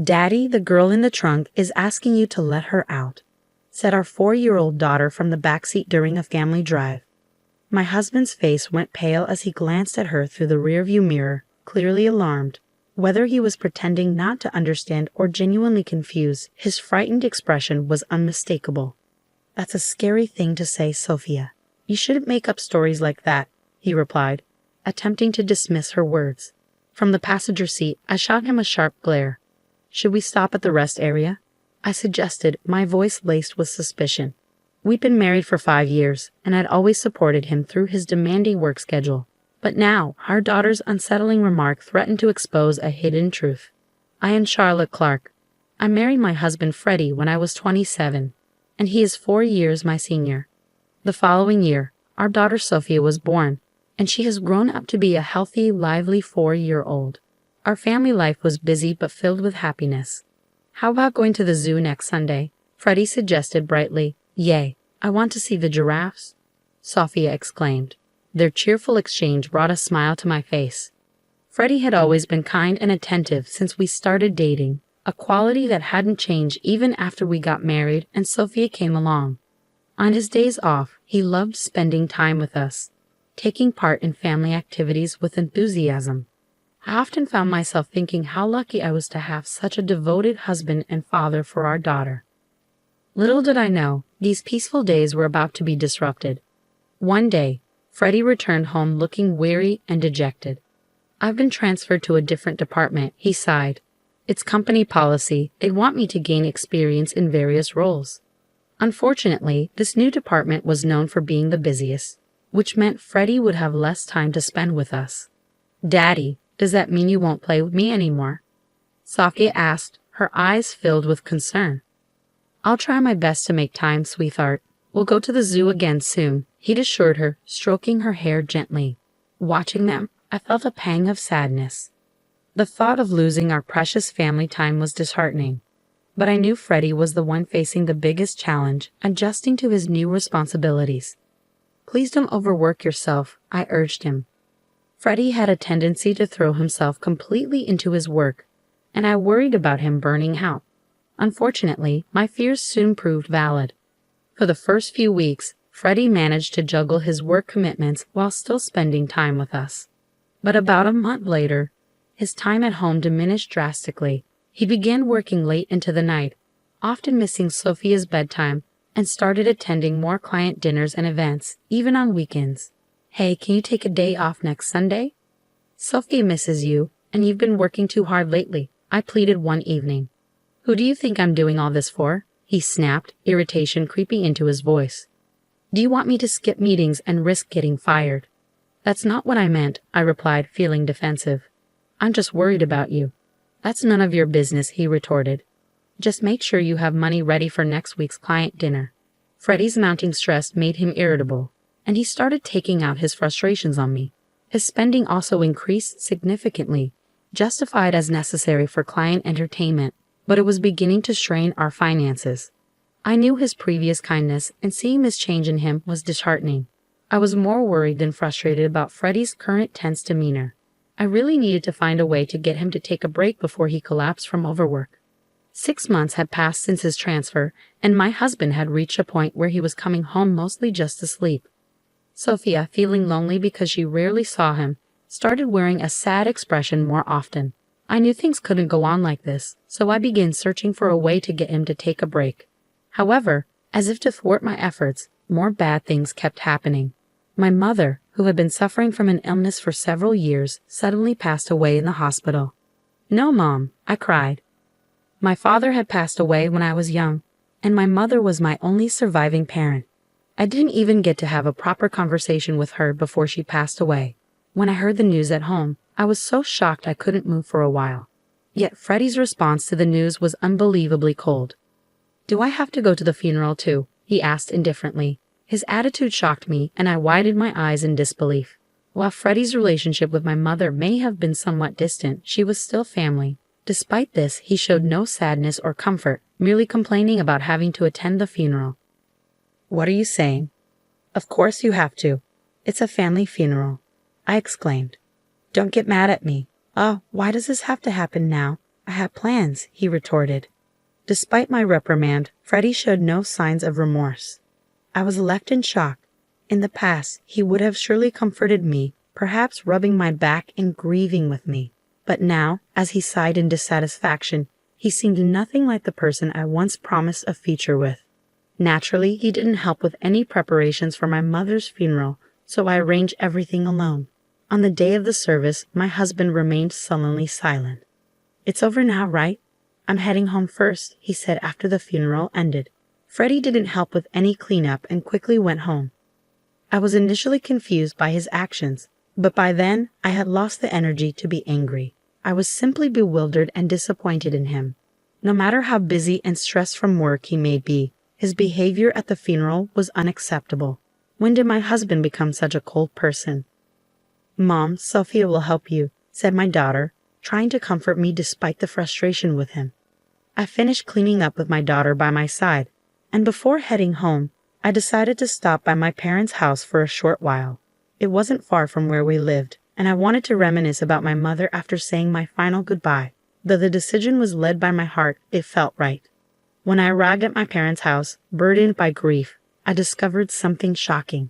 "Daddy, the girl in the trunk is asking you to let her out," said our 4-year-old daughter from the backseat during a family drive. My husband's face went pale as he glanced at her through the rearview mirror, clearly alarmed. Whether he was pretending not to understand or genuinely confused, his frightened expression was unmistakable. "That's a scary thing to say, Sophia. You shouldn't make up stories like that," he replied, attempting to dismiss her words. From the passenger seat, I shot him a sharp glare. "Should we stop at the rest area?" I suggested, my voice laced with suspicion. We'd been married for 5 years, and I'd always supported him through his demanding work schedule. But now, our daughter's unsettling remark threatened to expose a hidden truth. "I am Charlotte Clark. I married my husband Freddie when I was 27, and he is 4 years my senior. The following year, our daughter Sophia was born, and she has grown up to be a healthy, lively 4-year-old. Our family life was busy but filled with happiness. How about going to the zoo next Sunday?" Freddie suggested brightly. "Yay, I want to see the giraffes," Sophia exclaimed. Their cheerful exchange brought a smile to my face. Freddie had always been kind and attentive since we started dating, a quality that hadn't changed even after we got married and Sophia came along. On his days off, he loved spending time with us, taking part in family activities with enthusiasm. I often found myself thinking how lucky I was to have such a devoted husband and father for our daughter. Little did I know, these peaceful days were about to be disrupted. One day, Freddie returned home looking weary and dejected. "I've been transferred to a different department," he sighed. "It's company policy. They want me to gain experience in various roles." Unfortunately, this new department was known for being the busiest, which meant Freddie would have less time to spend with us. "Daddy, does that mean you won't play with me anymore?" Sophia asked, her eyes filled with concern. "I'll try my best to make time, sweetheart. We'll go to the zoo again soon," he'd assured her, stroking her hair gently. Watching them, I felt a pang of sadness. The thought of losing our precious family time was disheartening. But I knew Freddie was the one facing the biggest challenge, adjusting to his new responsibilities. "Please don't overwork yourself," I urged him. Freddie had a tendency to throw himself completely into his work, and I worried about him burning out. Unfortunately, my fears soon proved valid. For the first few weeks, Freddie managed to juggle his work commitments while still spending time with us. But about a month later, his time at home diminished drastically. He began working late into the night, often missing Sophia's bedtime, and started attending more client dinners and events, even on weekends. "Hey, can you take a day off next Sunday? Sophia misses you, and you've been working too hard lately," I pleaded one evening. "Who do you think I'm doing all this for?" he snapped, irritation creeping into his voice. "Do you want me to skip meetings and risk getting fired?" "That's not what I meant," I replied, feeling defensive. "I'm just worried about you." "That's none of your business," he retorted. "Just make sure you have money ready for next week's client dinner." Freddie's mounting stress made him irritable, and he started taking out his frustrations on me. His spending also increased significantly, justified as necessary for client entertainment, but it was beginning to strain our finances. I knew his previous kindness, and seeing this change in him was disheartening. I was more worried than frustrated about Freddie's current tense demeanor. I really needed to find a way to get him to take a break before he collapsed from overwork. 6 months had passed since his transfer, and my husband had reached a point where he was coming home mostly just to sleep. Sophia, feeling lonely because she rarely saw him, started wearing a sad expression more often. I knew things couldn't go on like this, so I began searching for a way to get him to take a break. However, as if to thwart my efforts, more bad things kept happening. My mother, who had been suffering from an illness for several years, suddenly passed away in the hospital. "No, Mom," I cried. My father had passed away when I was young, and my mother was my only surviving parent. I didn't even get to have a proper conversation with her before she passed away. When I heard the news at home, I was so shocked I couldn't move for a while. Yet Freddie's response to the news was unbelievably cold. "Do I have to go to the funeral too?" he asked indifferently. His attitude shocked me, and I widened my eyes in disbelief. While Freddie's relationship with my mother may have been somewhat distant, she was still family. Despite this, he showed no sadness or comfort, merely complaining about having to attend the funeral. "What are you saying?" "Of course you have to. It's a family funeral," I exclaimed. "Don't get mad at me." "Oh, why does this have to happen now?" I had plans, he retorted. Despite my reprimand, Freddie showed no signs of remorse. I was left in shock. In the past, he would have surely comforted me, perhaps rubbing my back and grieving with me. But now, as he sighed in dissatisfaction, he seemed nothing like the person I once promised a future with. Naturally, he didn't help with any preparations for my mother's funeral, so I arranged everything alone. On the day of the service, my husband remained sullenly silent. "It's over now, right? I'm heading home first," he said after the funeral ended. Freddie didn't help with any cleanup and quickly went home. I was initially confused by his actions, but by then I had lost the energy to be angry. I was simply bewildered and disappointed in him. No matter how busy and stressed from work he may be, his behavior at the funeral was unacceptable. When did my husband become such a cold person? "Mom, Sophia will help you," said my daughter, trying to comfort me despite the frustration with him. I finished cleaning up with my daughter by my side, and before heading home, I decided to stop by my parents' house for a short while. It wasn't far from where we lived, and I wanted to reminisce about my mother after saying my final goodbye. Though the decision was led by my heart, it felt right. When I arrived at my parents' house, burdened by grief, I discovered something shocking.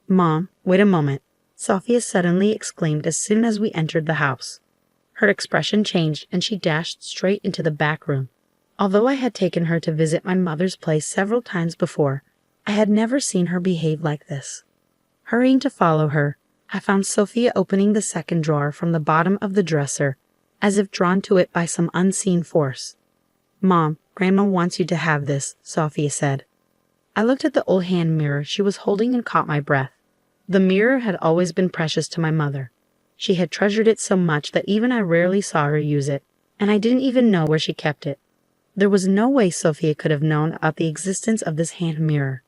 "Mom, wait a moment," Sophia suddenly exclaimed as soon as we entered the house. Her expression changed and she dashed straight into the back room. Although I had taken her to visit my mother's place several times before, I had never seen her behave like this. Hurrying to follow her, I found Sophia opening the second drawer from the bottom of the dresser, as if drawn to it by some unseen force. "Mom, Grandma wants you to have this," Sophia said. I looked at the old hand mirror she was holding and caught my breath. The mirror had always been precious to my mother. She had treasured it so much that even I rarely saw her use it, and I didn't even know where she kept it. There was no way Sophia could have known about the existence of this hand mirror.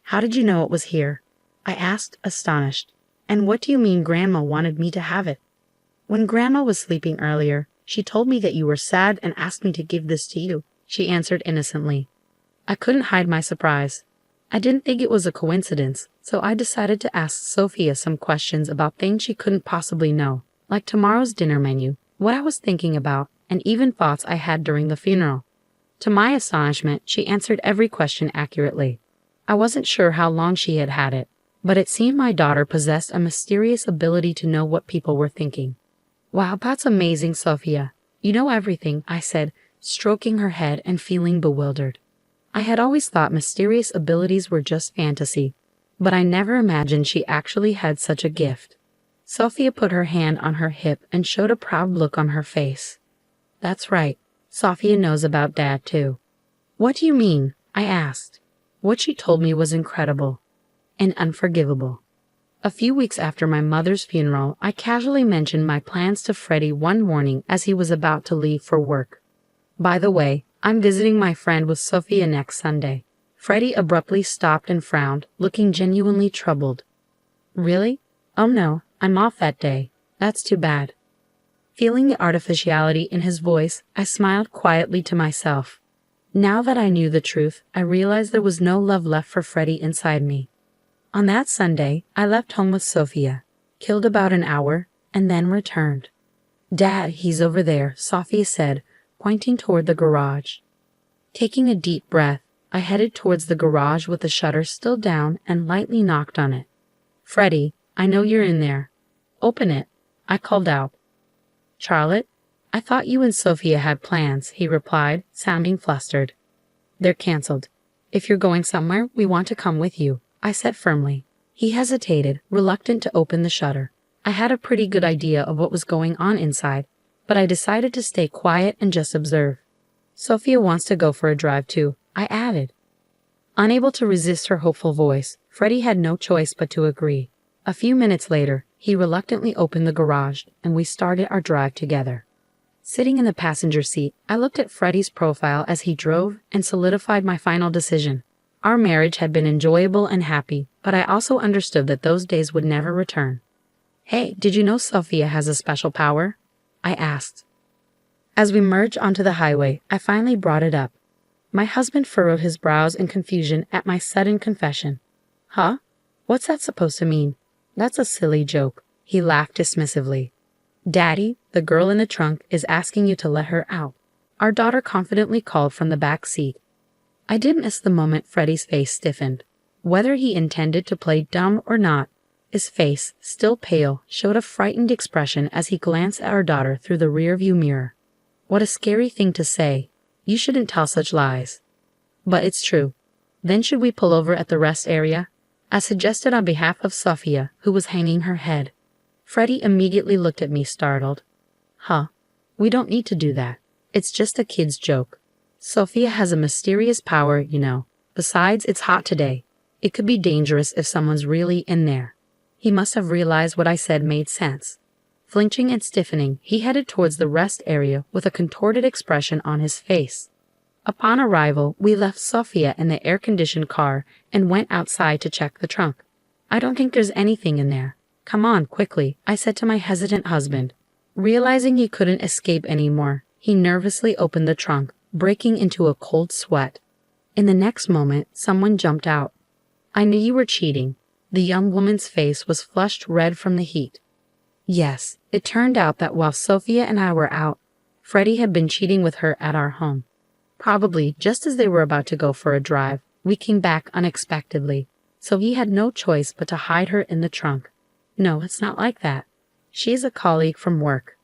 "How did you know it was here?" I asked, astonished. "And what do you mean Grandma wanted me to have it?" "When Grandma was sleeping earlier, she told me that you were sad and asked me to give this to you," she answered innocently. I couldn't hide my surprise. I didn't think it was a coincidence, so I decided to ask Sophia some questions about things she couldn't possibly know, like tomorrow's dinner menu, what I was thinking about, and even thoughts I had during the funeral. To my astonishment, she answered every question accurately. I wasn't sure how long she had had it, but it seemed my daughter possessed a mysterious ability to know what people were thinking. "Wow, that's amazing, Sophia. You know everything," I said, stroking her head and feeling bewildered. I had always thought mysterious abilities were just fantasy, but I never imagined she actually had such a gift. Sophia put her hand on her hip and showed a proud look on her face. "That's right. Sophia knows about Dad, too." "What do you mean?" I asked. What she told me was incredible and unforgivable. A few weeks after my mother's funeral, I casually mentioned my plans to Freddie one morning as he was about to leave for work. "By the way, I'm visiting my friend with Sophia next Sunday." Freddie abruptly stopped and frowned, looking genuinely troubled. "Really? Oh no, I'm off that day. That's too bad." Feeling the artificiality in his voice, I smiled quietly to myself. Now that I knew the truth, I realized there was no love left for Freddie inside me. On that Sunday, I left home with Sophia, killed about an hour, and then returned. "Dad, he's over there," Sophia said, pointing toward the garage. Taking a deep breath, I headed towards the garage with the shutter still down and lightly knocked on it. "Freddie, I know you're in there. Open it," I called out. "Charlotte, I thought you and Sophia had plans," he replied, sounding flustered. "They're canceled. If you're going somewhere, we want to come with you," I said firmly. He hesitated, reluctant to open the shutter. I had a pretty good idea of what was going on inside, but I decided to stay quiet and just observe. "Sophia wants to go for a drive too," I added. Unable to resist her hopeful voice, Freddie had no choice but to agree. A few minutes later, he reluctantly opened the garage, and we started our drive together. Sitting in the passenger seat, I looked at Freddie's profile as he drove and solidified my final decision. Our marriage had been enjoyable and happy, but I also understood that those days would never return. "Hey, did you know Sophia has a special power?" I asked. As we merged onto the highway, I finally brought it up. My husband furrowed his brows in confusion at my sudden confession. "Huh? What's that supposed to mean?" "That's a silly joke," he laughed dismissively. "Daddy, the girl in the trunk, is asking you to let her out." our daughter confidently called from the back seat. I did miss the moment Freddie's face stiffened. Whether he intended to play dumb or not, his face, still pale, showed a frightened expression as he glanced at our daughter through the rearview mirror. What a scary thing to say. You shouldn't tell such lies. But it's true. Then should we pull over at the rest area? I suggested on behalf of Sophia, who was hanging her head. Freddie immediately looked at me startled. Huh? We don't need to do that. It's just a kid's joke. Sophia has a mysterious power, you know. Besides, it's hot today. It could be dangerous if someone's really in there. He must have realized what I said made sense. Flinching and stiffening, he headed towards the rest area with a contorted expression on his face. Upon arrival, we left Sophia in the air-conditioned car and went outside to check the trunk. I don't think there's anything in there. Come on, quickly, I said to my hesitant husband. Realizing he couldn't escape anymore, he nervously opened the trunk, breaking into a cold sweat. In the next moment, someone jumped out. I knew you were cheating. The young woman's face was flushed red from the heat. Yes, it turned out that while Sophia and I were out, Freddie had been cheating with her at our home. Probably just as they were about to go for a drive, we came back unexpectedly, so he had no choice but to hide her in the trunk. No, it's not like that. She's a colleague from work.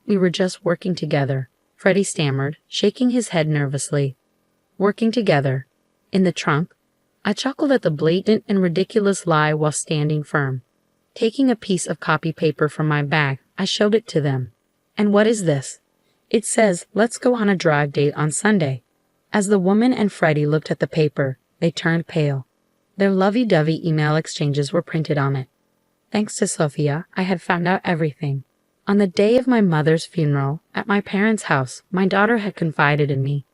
We were just working together, Freddie stammered, shaking his head nervously. Working together? In the trunk? I chuckled at the blatant and ridiculous lie while standing firm. Taking a piece of copy paper from my bag, I showed it to them. And what is this? It says, let's go on a drive date on Sunday. As the woman and Freddie looked at the paper, they turned pale. Their lovey-dovey email exchanges were printed on it. Thanks to Sophia, I had found out everything. On the day of my mother's funeral, at my parents' house, my daughter had confided in me.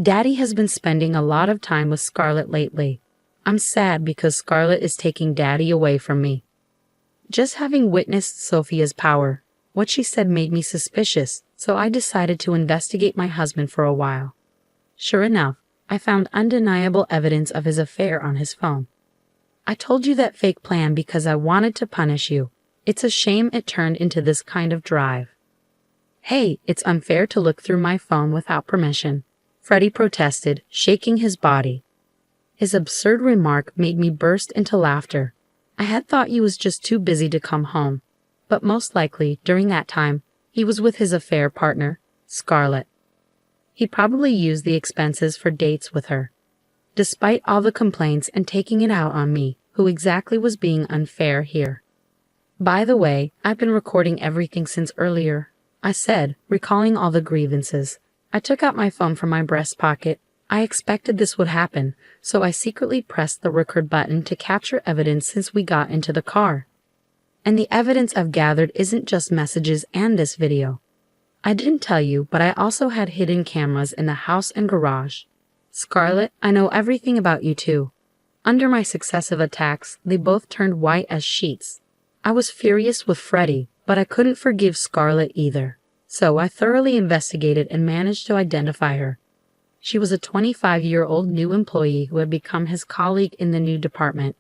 Daddy has been spending a lot of time with Scarlett lately. I'm sad because Scarlett is taking Daddy away from me. Just having witnessed Sophia's power, what she said made me suspicious, so I decided to investigate my husband for a while. Sure enough, I found undeniable evidence of his affair on his phone. I told you that fake plan because I wanted to punish you. It's a shame it turned into this kind of drive. Hey, it's unfair to look through my phone without permission, Freddie protested, shaking his body. His absurd remark made me burst into laughter. I had thought he was just too busy to come home, but most likely, during that time, he was with his affair partner, Scarlett. He probably used the expenses for dates with her. Despite all the complaints and taking it out on me, who exactly was being unfair here? By the way, I've been recording everything since earlier, I said, recalling all the grievances. I took out my phone from my breast pocket. I expected this would happen, so I secretly pressed the record button to capture evidence since we got into the car. And the evidence I've gathered isn't just messages and this video. I didn't tell you, but I also had hidden cameras in the house and garage. Scarlett, I know everything about you too. Under my successive attacks, they both turned white as sheets. I was furious with Freddie, but I couldn't forgive Scarlett either. So I thoroughly investigated and managed to identify her. She was a 25-year-old new employee who had become his colleague in the new department.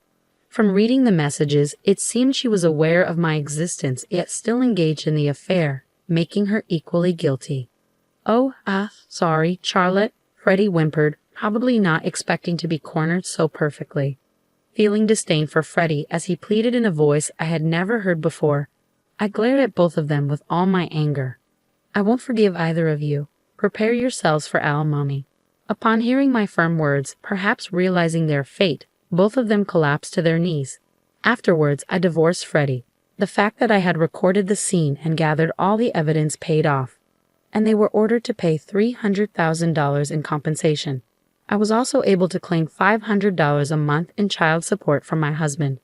From reading the messages, it seemed she was aware of my existence yet still engaged in the affair, making her equally guilty. Oh, sorry, Charlotte, Freddie whimpered, probably not expecting to be cornered so perfectly. Feeling disdain for Freddie as he pleaded in a voice I had never heard before, I glared at both of them with all my anger. I won't forgive either of you. Prepare yourselves for alimony. Upon hearing my firm words, perhaps realizing their fate, both of them collapsed to their knees. Afterwards, I divorced Freddie. The fact that I had recorded the scene and gathered all the evidence paid off, and they were ordered to pay $300,000 in compensation. I was also able to claim $500 a month in child support from my husband.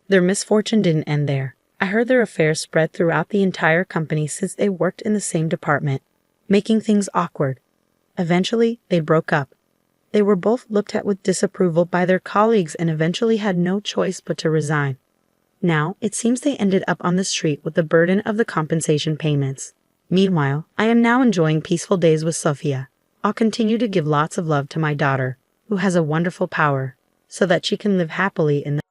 Their misfortune didn't end there. I heard their affair spread throughout the entire company since they worked in the same department, making things awkward. Eventually, they broke up. They were both looked at with disapproval by their colleagues and eventually had no choice but to resign. Now, it seems they ended up on the street with the burden of the compensation payments. Meanwhile, I am now enjoying peaceful days with Sophia. I'll continue to give lots of love to my daughter, who has a wonderful power, so that she can live happily in the